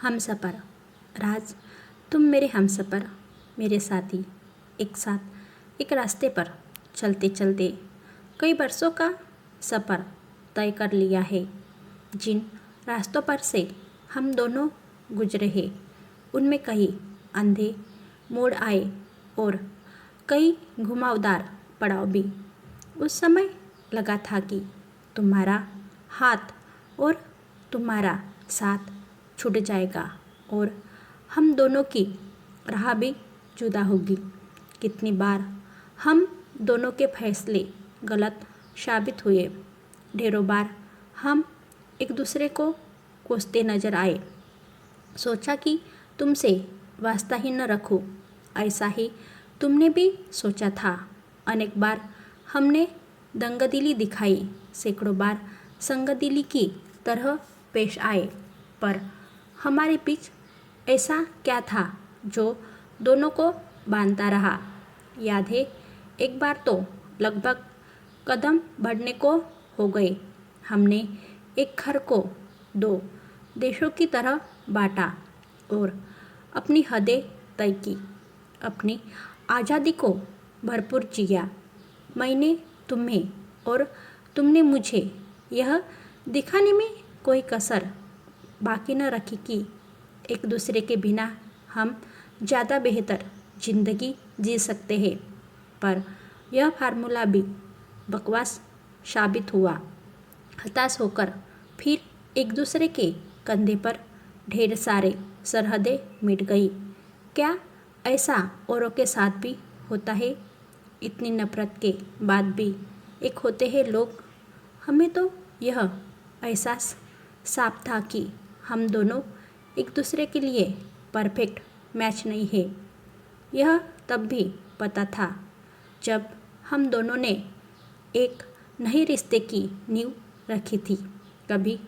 हमसफ़र। राज, तुम मेरे हमसफ़र, मेरे साथी, एक साथ एक रास्ते पर चलते चलते कई बरसों का सफ़र तय कर लिया है। जिन रास्तों पर से हम दोनों गुजरे हैं उनमें कई अंधे मोड़ आए और कई घुमावदार पड़ाव भी। उस समय लगा था कि तुम्हारा हाथ और तुम्हारा साथ छूट जाएगा और हम दोनों की राह भी जुदा होगी। कितनी बार हम दोनों के फैसले गलत साबित हुए। ढेरों बार हम एक दूसरे को कोसते नजर आए। सोचा कि तुमसे वास्ता ही न रखूं, ऐसा ही तुमने भी सोचा था। अनेक बार हमने दंगदिली दिखाई, सैकड़ों बार संगदिली की तरह पेश आए, पर हमारे बीच ऐसा क्या था जो दोनों को बांधता रहा। याद है, एक बार तो लगभग कदम बढ़ने को हो गए। हमने एक घर को दो देशों की तरह बांटा और अपनी हदें तय की। अपनी आज़ादी को भरपूर जिया। मैंने तुम्हें और तुमने मुझे यह दिखाने में कोई कसर बाकी न रखी कि एक दूसरे के बिना हम ज़्यादा बेहतर ज़िंदगी जी सकते हैं। पर यह फार्मूला भी बकवास साबित हुआ। हताश होकर फिर एक दूसरे के कंधे पर ढेर सारे सरहदें मिट गई। क्या ऐसा औरों के साथ भी होता है? इतनी नफरत के बाद भी एक होते हैं लोग। हमें तो यह एहसास साफ था कि हम दोनों एक दूसरे के लिए परफेक्ट मैच नहीं है। यह तब भी पता था जब हम दोनों ने एक नए रिश्ते की नींव रखी थी। कभी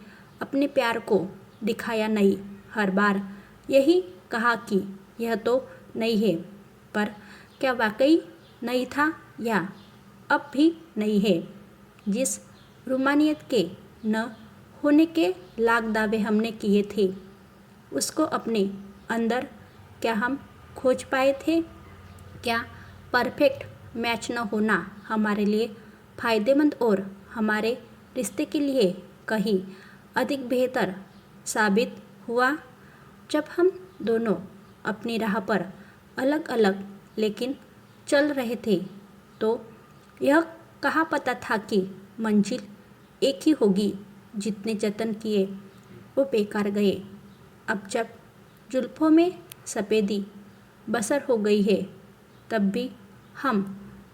अपने प्यार को दिखाया नहीं, हर बार यही कहा कि यह तो नहीं है। पर क्या वाकई नहीं था या अब भी नहीं है? जिस रूमानियत के न होने के लाख दावे हमने किए थे, उसको अपने अंदर क्या हम खोज पाए थे? क्या परफेक्ट मैच न होना हमारे लिए फ़ायदेमंद और हमारे रिश्ते के लिए कहीं अधिक बेहतर साबित हुआ? जब हम दोनों अपनी राह पर अलग अलग लेकिन चल रहे थे तो यह कहाँ पता था कि मंजिल एक ही होगी। जितने जतन किए वो बेकार गए। अब जब जुल्फ़ों में सफ़ेदी बसर हो गई है तब भी हम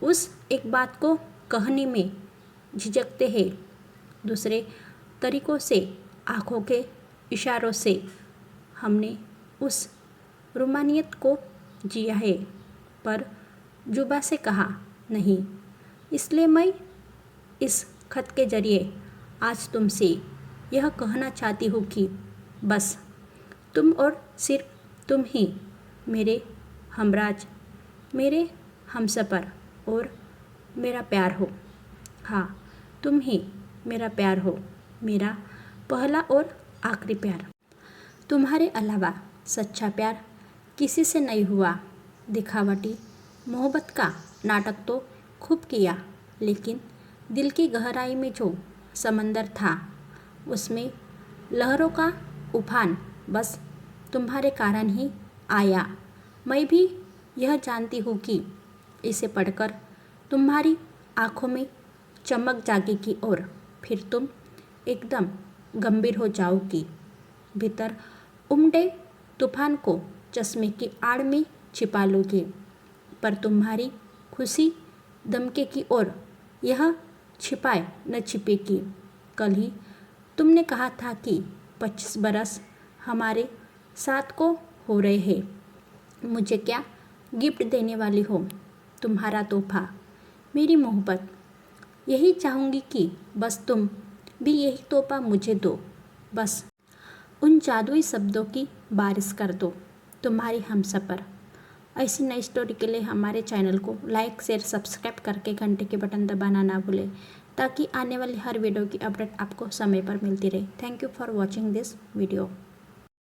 उस एक बात को कहने में झिझकते हैं, दूसरे तरीकों से, आँखों के इशारों से। हमने उस रूमानियत को जिया है पर जुबा से कहा नहीं। इसलिए मैं इस खत के ज़रिए आज तुमसे यह कहना चाहती हूँ कि बस तुम और सिर्फ तुम ही मेरे हमराज, मेरे हमसफ़र और मेरा प्यार हो। हाँ, तुम ही मेरा प्यार हो, मेरा पहला और आखिरी प्यार। तुम्हारे अलावा सच्चा प्यार किसी से नहीं हुआ। दिखावटी मोहब्बत का नाटक तो खूब किया, लेकिन दिल की गहराई में जो समंदर था उसमें लहरों का उफान बस तुम्हारे कारण ही आया। मैं भी यह जानती हूँ कि इसे पढ़कर तुम्हारी आँखों में चमक जागेगी और फिर तुम एकदम गंभीर हो जाओगी। भीतर उमड़े तूफान को चश्मे की आड़ में छिपा लोगे, पर तुम्हारी खुशी दमकेगी और यह छिपाए न छिपेगी। कल ही तुमने कहा था कि 25 बरस हमारे साथ को हो रहे हैं। मुझे क्या गिफ्ट देने वाली हो? तुम्हारा तोहफा, मेरी मोहब्बत। यही चाहूँगी कि बस तुम भी यही तोहफा मुझे दो। बस उन जादुई शब्दों की बारिश कर दो। तुम्हारी हमसफ़र। ऐसी नई स्टोरी के लिए हमारे चैनल को लाइक, शेयर, सब्सक्राइब करके घंटे के बटन दबाना ना भूलें ताकि आने वाली हर वीडियो की अपडेट आपको समय पर मिलती रहे। Thank you for watching this video.